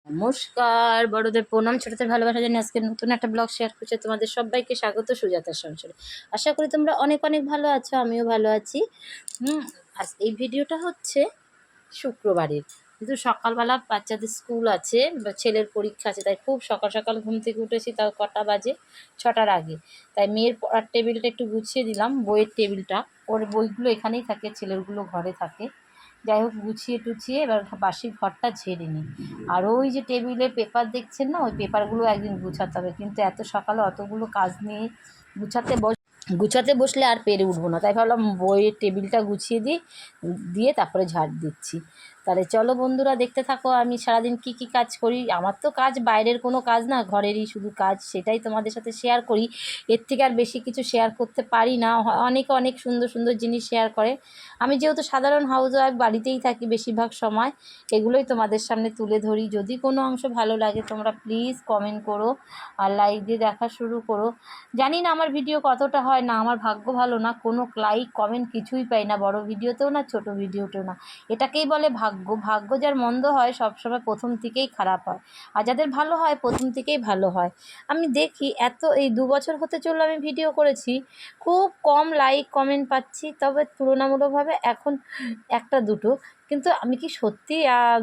নমস্কার, বড়দের প্রণাম, ছোটদের ভালোবাসা জানিয়ে আজকে নতুন একটা ব্লগ শেয়ার করছি। তোমাদের সবাইকে স্বাগত সুজাতার সংসারে। আশা করি তোমরা অনেক অনেক ভালো আছো, আমিও ভালো আছি। আজ এই ভিডিওটা হচ্ছে শুক্রবারের, কিন্তু সকালবেলা বাচ্চাদের স্কুল আছে বা ছেলের পরীক্ষা আছে, তাই খুব সকাল সকাল ঘুম থেকে উঠেছি। তাও কটা বাজে, 6টার আগে। তাই মেয়ের পড়ার টেবিলটা একটু গুছিয়ে দিলাম, বইয়ের টেবিলটা। ওর বইগুলো এখানেই থাকে, ছেলেরগুলো ঘরে থাকে। যাই হোক, গুছিয়ে টুছিয়ে এবার বাসি ঘরটা ঝেড়ে নিই। আর ওই যে টেবিলে পেপার দেখছেন না, ওই পেপারগুলো একদিন গুছাতে হবে, কিন্তু এত সকালে অতগুলো কাজ নিয়ে গুছাতে বসলে আর পেরে উঠবো না। তাই ভাবলাম বইয়ের টেবিলটা গুছিয়ে দিয়ে তারপরে ঝাড় দিচ্ছি। তাহলে চলো বন্ধুরা, দেখতে থাকো আমি সারাদিন কি কি কাজ করি। আমার তো কাজ বাইরের কোনো কাজ না, ঘরেরই শুধু কাজ, সেটাই তোমাদের সাথে শেয়ার করি। এর থেকে আর বেশি কিছু শেয়ার করতে পারি না। অনেকে অনেক সুন্দর সুন্দর জিনিস শেয়ার করে। আমি যেহেতু সাধারণ হাউস ওয়াইফ, বাড়িতেই থাকি বেশিরভাগ সময়, এগুলোই তোমাদের সামনে তুলে ধরি। যদি কোনো অংশ ভালো লাগে তোমরা প্লিজ কমেন্ট করো আর লাইক দিয়ে দেখা শুরু করো। জানি না আমার ভিডিও কতটা হয়, না আমার ভাগ্য ভালো না, কোনো লাইক কমেন্ট কিছুই পাই না, বড় ভিডিওতেও না, ছোট ভিডিওতেও না। এটাকেই বলে ভাগ্য। ভাগ্য যার মন্দ হয় সবসময় প্রথম থেকেই খারাপ হয়, আর যাদের ভালো হয় প্রথম থেকেই ভালো হয়। আমি দেখি এই 2 বছর হতে চললো আমি ভিডিও করেছি, খুব কম লাইক কমেন্ট পাচ্ছি, তবে তুলনামূলকভাবে এখন একটা দুটো। কিন্তু আমি কি সত্যি,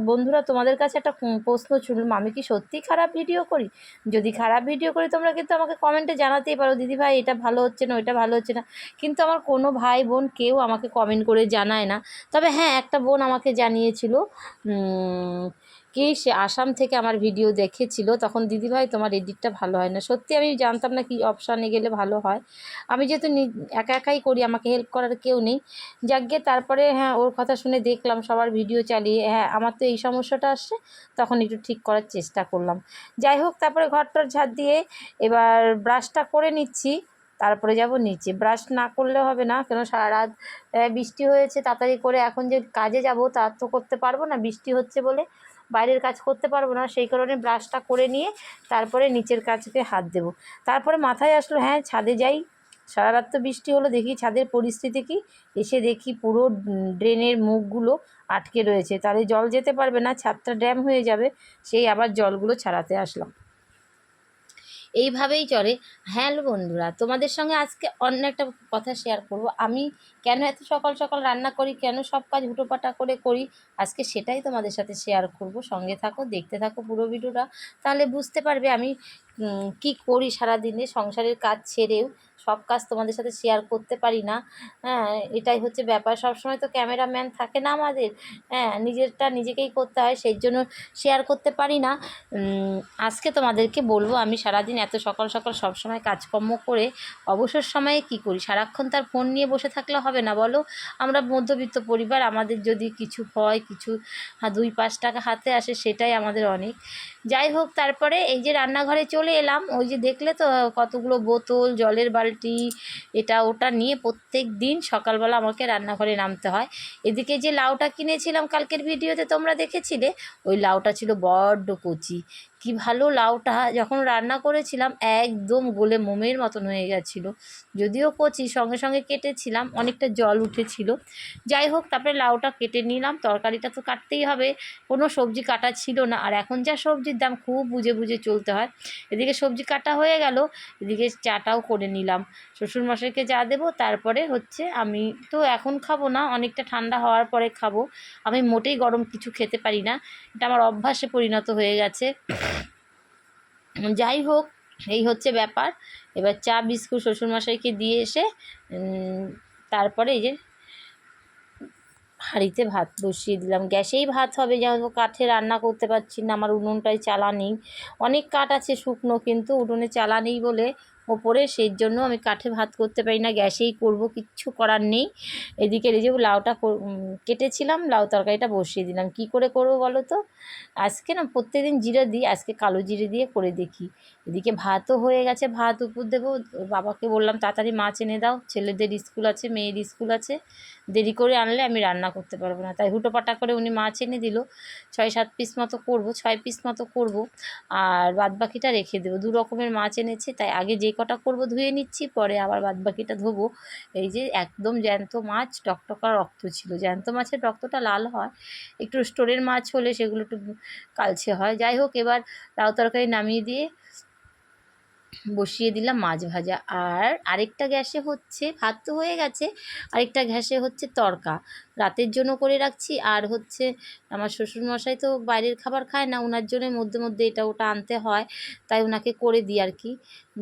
বন্ধুরা তোমাদের কাছে একটা প্রশ্ন ছুড়লাম, আমি কি সত্যি খারাপ ভিডিও করি? যদি খারাপ ভিডিও করি তোমরা কিন্তু আমাকে কমেন্টে জানাতেই পারো, দিদি ভাই এটা ভালো হচ্ছে না, ওইটা ভালো হচ্ছে না। কিন্তু আমার কোনো ভাই বোন কেউ আমাকে কমেন্ট করে জানায় না। তবে হ্যাঁ, একটা বোন আমাকে জানিয়েছিল, কি সে আসাম থেকে আমার ভিডিও দেখেছিল, তখন দিদি ভাই তোমার এডিটটা ভালো হয় না। সত্যি আমি জানতাম না কি অপশানে গেলে ভালো হয়। আমি যেহেতু একা একাই করি, আমাকে হেল্প করার কেউ নেই। যাকগে, তারপরে হ্যাঁ, ওর কথা শুনে দেখলাম সবার ভিডিও চালিয়ে, হ্যাঁ আমার তো এই সমস্যাটা আসছে, তখন একটু ঠিক করার চেষ্টা করলাম। যাই হোক, তারপরে ঘরটার ঝাড় দিয়ে এবার ব্রাশটা করে নিচ্ছি, তারপরে যাব নিচে। ব্রাশ না করলে হবে না, কেন সারা রাত বৃষ্টি হয়েছে, তাড়াতাড়ি করে এখন যে কাজে যাব তা তো করতে পারবো না, বৃষ্টি হচ্ছে বলে বাইরের কাজ করতে পারবো না। সেই কারণে ব্রাশটা করে নিয়ে তারপরে নিচের কাজকে হাত দেবো। তারপরে মাথায় আসলো হ্যাঁ ছাদে যাই, সারা রাত তো বৃষ্টি হলো, দেখি ছাদের পরিস্থিতি কী। এসে দেখি পুরো ড্রেনের মুখগুলো আটকে রয়েছে, তাহলে জল যেতে পারবে না, ছাদটা ড্যাম হয়ে যাবে। সেই আবার জলগুলো ছাড়াতে আসলাম, এইভাবেই চলে। হ্যাঁ বন্ধুরা, তোমাদের সঙ্গে আজকে অন্য একটা কথা শেয়ার করব। আমি কেন এত সকাল সকাল রান্না করি, কেন সব কাজ হুটোপাটা করে করি, আজকে সেটাই তোমাদের সাথে শেয়ার করব। সঙ্গে থাকো, দেখতে থাকো পুরো ভিডিওটা, তাহলে বুঝতে পারবে আমি কি করি সারাদিনে। সংসারের কাজ ছেড়েও সব কাজ তোমাদের সাথে শেয়ার করতে পারি না। হ্যাঁ, এটাই হচ্ছে ব্যাপার। সবসময় তো ক্যামেরাম্যান থাকে না আমাদের, হ্যাঁ নিজেরটা নিজেকেই করতে হয়, সেই জন্য শেয়ার করতে পারি না। আজকে তোমাদেরকে বলবো আমি সারাদিন এত সকাল সকাল সবসময় কাজকর্ম করে অবসর সময়ে কি করি। সারাক্ষণ তার ফোন নিয়ে বসে থাকলে হবে না বলো। আমরা মধ্যবিত্ত পরিবার, আমাদের যদি কিছু হয়, কিছু 2-5 টাকা হাতে আসে, সেটাই আমাদের অনেক। যাই হোক, তারপরে এই যে রান্নাঘরে চলে এলাম, ওই যে দেখলে তো কতগুলো বোতল, জলের বালতি, এটা ওটা নিয়ে প্রত্যেক দিন সকালবেলা আমাকে রান্নাঘরে নামতে হয়। এদিকে যে লাউটা কিনেছিলাম কালকের ভিডিওতে তোমরা দেখেছিলে, ওই লাউটা ছিল বড্ড কচি। কি ভালো লাউটা, যখন রান্না করেছিলাম একদম গলে মোমের মতন হয়ে গেছিলো। যদিও কচি, সঙ্গে সঙ্গে কেটেছিলাম, অনেকটা জল উঠেছিল। যাই হোক, তারপরে লাউটা কেটে নিলাম, তরকারিটা তো কাটতেই হবে, কোনো সবজি কাটা ছিল না। আর এখন যা সবজির দাম, খুব বুঝে বুঝে চলতে হয়। এদিকে সবজি কাটা হয়ে গেল, এদিকে চাটাও করে নিলাম, শ্বশুরমশাইকে চা দেবো। তারপরে হচ্ছে আমি তো এখন খাবো না, অনেকটা ঠান্ডা হওয়ার পরে খাবো। আমি মোটেই গরম কিছু খেতে পারি না, এটা আমার অভ্যাসে পরিণত হয়ে গেছে। যাই হোক, এই হচ্ছে ব্যাপার। এবার চা বিস্কুট শ্বশুরমশাইকে দিয়ে এসে তারপরে এই যে হাঁড়িতে ভাত বসিয়ে দিলাম। গ্যাসেই ভাত হবে, যেহেতু কাঠে রান্না করতে পারছি না, আমার উনুনটায় চালা নেই। অনেক কাঠ আছে শুকনো, কিন্তু উনুনে চালা নেই বলে ওপরে, সেই জন্য আমি কাঠে ভাত করতে পারি না, গ্যাসেই করব, কিচ্ছু করার নেই। এদিকে এই যে লাউটা কেটেছিলাম, লাউ তরকারিটা বসিয়ে দিলাম। কি করে করবো বলো তো? আজকে না প্রত্যেকদিন জিরে দিই, আজকে কালো জিরে দিয়ে করে দেখি। এদিকে ভাতও হয়ে গেছে, ভাত উপর দেবো। বাবাকে বললাম তাড়াতাড়ি মাছ এনে দাও, ছেলেদের স্কুল আছে, মেয়ের স্কুল আছে, দেরি করে আনলে আমি রান্না করতে পারবো না। তাই হুটোপাটা করে উনি মাছ এনে দিল, 6-7 পিস মতো করবো, 6 পিস মতো করবো, আর বাদবাকিটা রেখে দেবো। 2 রকমের মাছ এনেছে, তাই আগে যে কটা করব ধুয়ে নিচ্ছি, পরে আবার বাদবাকিটা ধোবো। এই যে একদম জ্যান্ত মাছ, টকটকা রক্ত ছিল। জ্যান্ত মাছের রক্তটা লাল হয়, একটু স্টোরের মাছ হলে সেগুলো একটু কালচে হয়। যাই হোক, এবার লাউ তরকারি নামিয়ে দিয়ে বসিয়ে দিলাম মাছ ভাজা। আর আরেকটা গ্যাসে হচ্ছে, ভাত তো হয়ে গেছে, আরেকটা গ্যাসে হচ্ছে তড়কা, রাতের জন্য করে রাখছি। আর হচ্ছে আমার শ্বশুরমশাই তো বাইরের খাবার খায় না, ওনার জন্য মধ্যে মধ্যে এটা ওটা আনতে হয়, তাই ওনাকে করে দিই আর কি।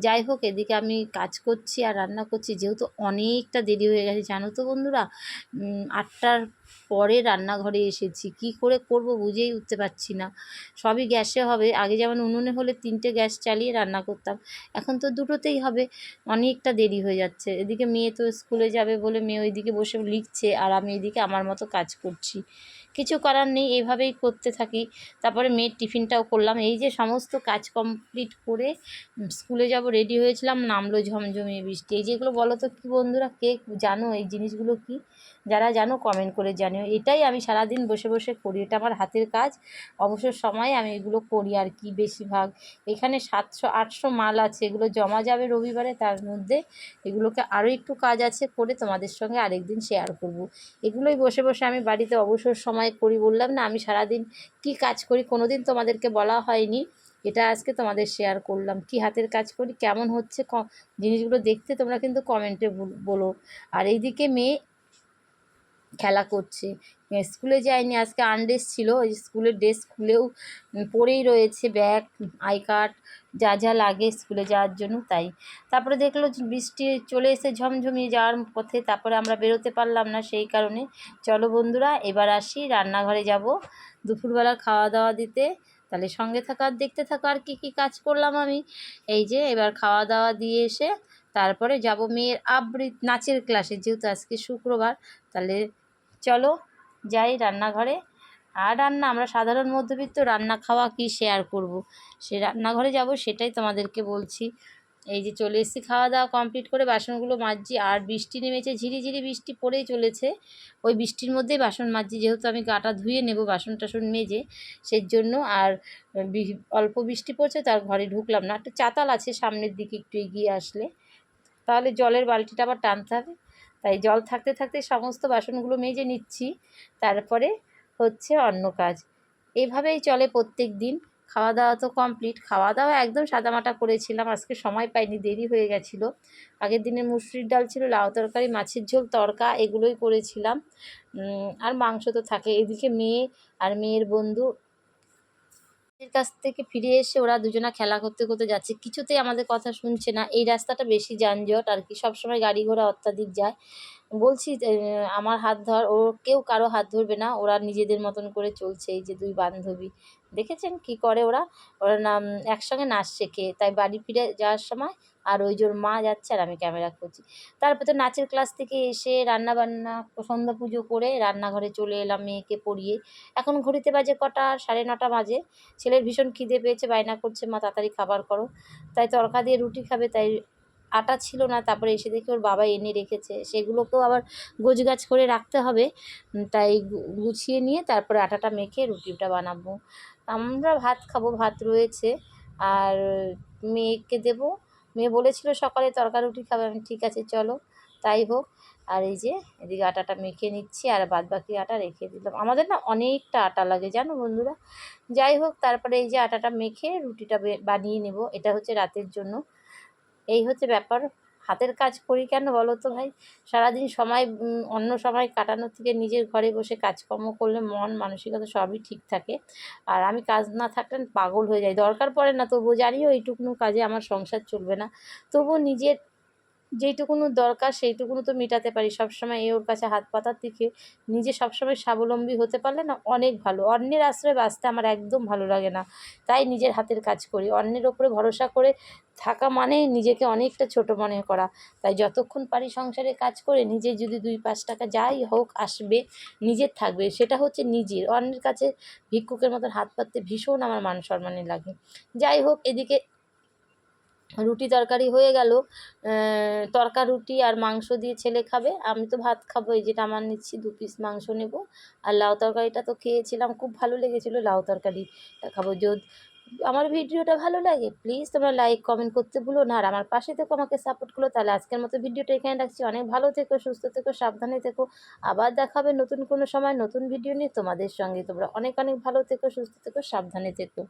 যাই হোক, এদিকে আমি কাজ করছি আর রান্না করছি, যেহেতু অনেকটা দেরি হয়ে গেছে জানো তো বন্ধুরা। 8টার পরে রান্নাঘরে এসেছি, কি করে করব বুঝেই উঠতে পারছি না। সবই গ্যাসে হবে, আগে যেমন উনুনে হলে 3টে গ্যাস চালিয়ে রান্না করতাম, এখন তো দুটোতেই হবে। অনেকটা দেরি হয়ে যাচ্ছে। এদিকে মেয়ে তো স্কুলে যাবে বলে মেয়ে ওইদিকে বসে লিখছে, আর আমি এদিকে আমার মতো কাজ করছি। কিছু করার নেই, এইভাবেই করতে থাকি। তারপরে মেয়ের টিফিনটাও করলাম। এই যে সমস্ত কাজ কমপ্লিট করে স্কুলে যাব রেডি হয়েছিলাম, নামলো ঝমঝমিয়ে বৃষ্টি। এই যেগুলো বলো তো কী বন্ধুরা, কে জানো এই জিনিসগুলো কি? যারা জানো কমেন্ট করে জানিও। এটাই আমি সারাদিন বসে বসে করি, এটা আমার হাতের কাজ। অবসর সময়ে আমি এগুলো করি আর কি বেশিরভাগ। এখানে 700-800 মাল আছে, এগুলো জমা যাবে রবিবারে, তার মধ্যে এগুলোকে আরও একটু কাজ আছে, করে তোমাদের সঙ্গে আরেকদিন শেয়ার করব। এগুলোই বসে বসে আমি বাড়িতে অবসর সময় করি। বললাম না আমি সারাদিন কি কাজ করি, কোনো দিন তোমাদেরকে বলা হয়নি, এটা আজকে তোমাদের শেয়ার করলাম। কি হাতের কাজ করি, কেমন হচ্ছে জিনিসগুলো দেখতে তোমরা কিন্তু কমেন্টে বলো। আর এইদিকে মেয়ে খেলা করছে, স্কুলে যায়নি আজকে, আনড্রেস ছিল, ওই স্কুলের ড্রেস খুলেও পরেই রয়েছে, ব্যাগ, আই কার্ড, যা যা লাগে স্কুলে যাওয়ার জন্য তাই। তারপরে দেখলো বৃষ্টি চলে এসে ঝমঝমিয়ে যাওয়ার পথে, তারপরে আমরা বেরোতে পারলাম না, সেই কারণে। চলো বন্ধুরা, এবার আসি রান্নাঘরে যাব দুপুরবেলার খাওয়া দাওয়া দিতে। তাহলে সঙ্গে থাকো আর দেখতে থাকো আর কী কী কাজ করলাম আমি। এই যে এবার খাওয়া দাওয়া দিয়ে এসে তারপরে যাব মেয়ের নাচের ক্লাসে, যেহেতু আজকে শুক্রবার। তাহলে চলো যাই রান্নাঘরে। আর রান্না, আমরা সাধারণ মধ্যবিত্ত, রান্না খাওয়া কি শেয়ার করব, সে রান্নাঘরে যাব সেটাই তোমাদেরকে বলছি। এই যে চলে এসেছি, খাওয়া দাওয়া কমপ্লিট করে বাসনগুলো মাজছি। আর বৃষ্টি নেমেছে, ঝিরিঝিরি বৃষ্টি পড়েই চলেছে, ওই বৃষ্টির মধ্যেই বাসন মাজছি, যেহেতু আমি গাটা ধুয়ে নেব বাসন টাসন মেজে, সেই জন্য। আর অল্প বৃষ্টি পড়ছে, তার ঘরে ঢুকলাম না, একটা চাতাল আছে সামনের দিকে, একটু এগিয়ে আসলে, তাহলে জলের বালতিটা আবার টানতে হবে, তাই জল থাকতে থাকতে সমস্ত বাসনগুলো মেজে নিচ্ছি, তারপরে হচ্ছে অন্য কাজ। এভাবেই চলে প্রত্যেক দিন। খাওয়া দাওয়া তো কমপ্লিট, খাওয়া দাওয়া একদম সাদামাটা করেছিলাম, আজকে সময় পাইনি, দেরি হয়ে গেছিলো। আগের দিনে মুসুরির ডাল ছিল, লাউ তরকারি, মাছের ঝোল, তড়কা, এগুলোই করেছিলাম। আর মাংস তো থাকে। এদিকে মেয়ে আর মেয়ের বন্ধু এর কাছ থেকে ফিরে এসে ওরা দুজনা খেলা করতে করতে যাচ্ছে, কিছুতেই আমাদের কথা শুনছে না। এই রাস্তাটা বেশি যানজট আর কি, সবসময় গাড়ি ঘোড়া অত্যাধিক যায়। বলছি আমার হাত ধর, ও কেউ কারো হাত ধরবে না, ওরা নিজেদের মতন করে চলছে। এই যে দুই বান্ধবী, দেখেছেন কি করে ওরা, ওরা নাম একসঙ্গে নাচ শেখে, তাই বাড়ি ফিরে যাওয়ার সময় আর ওই জোর মা যাচ্ছে আর আমি ক্যামেরা করছি। তারপর তো নাচের ক্লাস থেকে এসে রান্না বান্না, সন্ধ্যা পুজো করে রান্নাঘরে চলে এলাম মেয়েকে পড়িয়ে। এখন ঘড়িতে বাজে কটা, 9:30 বাজে। ছেলের ভীষণ খিদে পেয়েছে, বায়না করছে মা তাড়াতাড়ি খাবার করো, তাই তড়কা দিয়ে রুটি খাবে, তাই আটা ছিল না, তারপরে এসে দেখি ওর বাবা এনে রেখেছে, সেগুলোকেও আবার গোছগাছ করে রাখতে হবে, তাই গুছিয়ে নিয়ে তারপরে আটাটা মেখে রুটিটা বানাবো। আমরা ভাত খাবো, ভাত রয়েছে, আর মেয়েকে দেবো। মেয়ে বলেছিল সকালে তড়কা রুটি খাবে, আমি ঠিক আছে চলো তাই হোক। আর এই যে এদিকে আটাটা মেখে নিচ্ছি, আর বাদ বাকি আটা রেখে দিলাম। আমাদের না অনেকটা আটা লাগে জানো বন্ধুরা। যাই হোক, তারপরে এই যে আটাটা মেখে রুটিটা বানিয়ে নেব, এটা হচ্ছে রাতের জন্য। এই হচ্ছে ব্যাপার। হাতের কাজ করি কেন বলো তো ভাই, সারাদিন সময় অন্য সময় কাটানোর থেকে নিজের ঘরে বসে কাজকর্ম করলে মন মানসিকতা সবই ঠিক থাকে। আর আমি কাজ না থাকলে পাগল হয়ে যাই, দরকার পড়ে না, তবুও জানিও এইটুকুনো কাজে আমার সংসার চলবে না, তবুও নিজের যেইটুকুনো দরকার সেইটুকুনো তো মেটাতে পারি। সবসময় ওর কাছে হাত পাতার থেকে নিজে সবসময় স্বাবলম্বী হতে পারলে না অনেক ভালো। অন্যের আশ্রয়ে বাঁচতে আমার একদম ভালো লাগে না, তাই নিজের হাতের কাজ করি। অন্যের ওপরে ভরসা করে থাকা মানে নিজেকে অনেকটা ছোট মনে করা, তাই যতক্ষণ পারি সংসারে কাজ করে নিজে যদি 2-5 টাকা যাই হোক আসবে, নিজের থাকবে, সেটা হচ্ছে নিজের। অন্যের কাছে ভিক্ষুকের মতন হাত পাততে ভীষণ আমার মান সম্মানে লাগে। যাই হোক, এদিকে রুটি তরকারি হয়ে গেল, তড়কা রুটি আর মাংস দিয়ে ছেলে খাবে, আমি তো ভাত খাবো। এই যেটা আমার নিচ্ছি 2 পিস মাংস নেব। আর লাউ তরকারিটা তো খেয়েছিলাম, খুব ভালো লেগেছিলো, লাউ তরকারিটা খাবো। আমার ভিডিওটা ভালো লাগে প্লিজ তোমরা লাইক কমেন্ট করতে ভুলো না, আর আমার পাশে থেকো, আমাকে সাপোর্ট করো। তাহলে আজকের মতো ভিডিওটা এখানে রাখছি। অনেক ভালো থেকো, সুস্থ থেকো, সাবধানে থেকো। আবার দেখাবে নতুন কোনো সময় নতুন ভিডিও নিয়ে তোমাদের সঙ্গে। তোমরা অনেক অনেক ভালো থেকো, সুস্থ থেকো, সাবধানে থেকো।